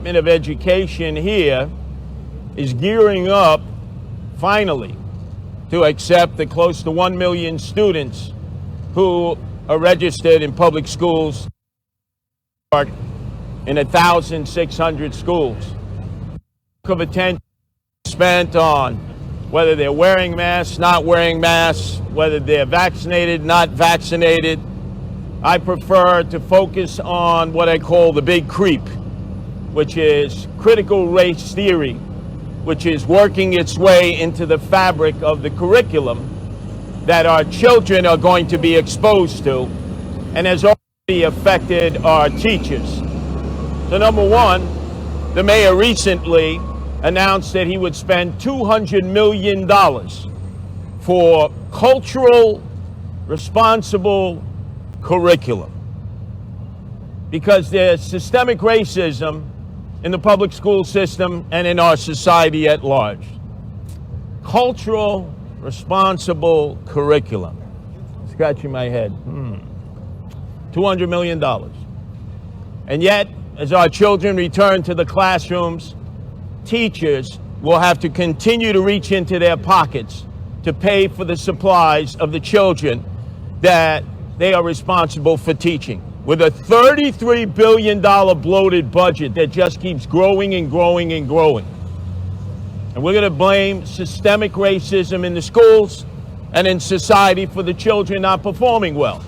Department of Education here is gearing up, finally, to accept the close to 1 million students who are registered in public schools in 1,600 schools. Of attention spent on whether they're wearing masks, not wearing masks, whether they're vaccinated, not vaccinated. I prefer to focus on what I call the big creep, which is critical race theory, which is working its way into the fabric of the curriculum that our children are going to be exposed to and has already affected our teachers. So number one, the mayor recently announced that he would spend $200 million for cultural, responsible curriculum, because there's systemic racism in the public school system and in our society at large. Cultural, responsible curriculum. Scratching my head. $200 million. And yet, as our children return to the classrooms, teachers will have to continue to reach into their pockets to pay for the supplies of the children that they are responsible for teaching, with a $33 billion bloated budget that just keeps growing and growing and growing. And we're going to blame systemic racism in the schools and in society for the children not performing well.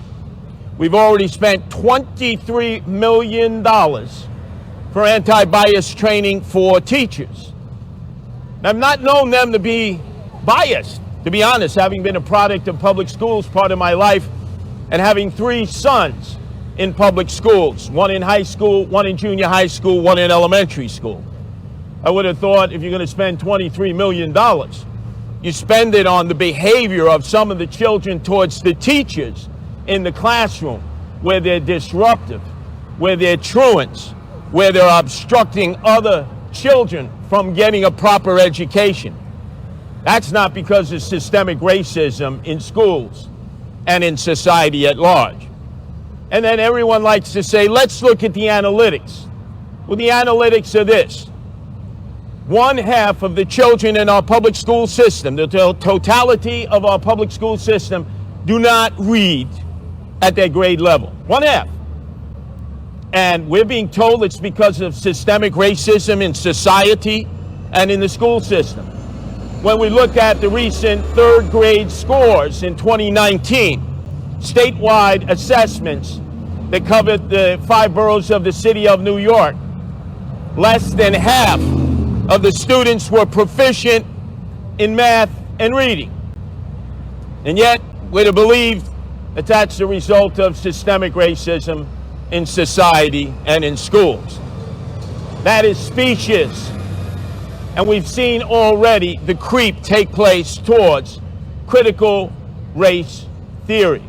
We've already spent $23 million for anti-bias training for teachers. I've not known them to be biased, to be honest, having been a product of public schools part of my life and having 3 sons in public schools, one in high school, one in junior high school, one in elementary school. I would have thought if you're going to spend $23 million, you spend it on the behavior of some of the children towards the teachers in the classroom, where they're disruptive, where they're truants, where they're obstructing other children from getting a proper education. That's not because of systemic racism in schools and in society at large. And then everyone likes to say, let's look at the analytics. Well, the analytics are this. 1/2 of the children in our public school system, the totality of our public school system, do not read at their grade level. 1/2. And we're being told it's because of systemic racism in society and in the school system. When we look at the recent 3rd grade scores in 2019, statewide assessments that covered the 5 boroughs of the city of New York, less than half of the students were proficient in math and reading. And yet, we're to believe that that's the result of systemic racism in society and in schools. That is specious. And we've seen already the creep take place towards critical race theory.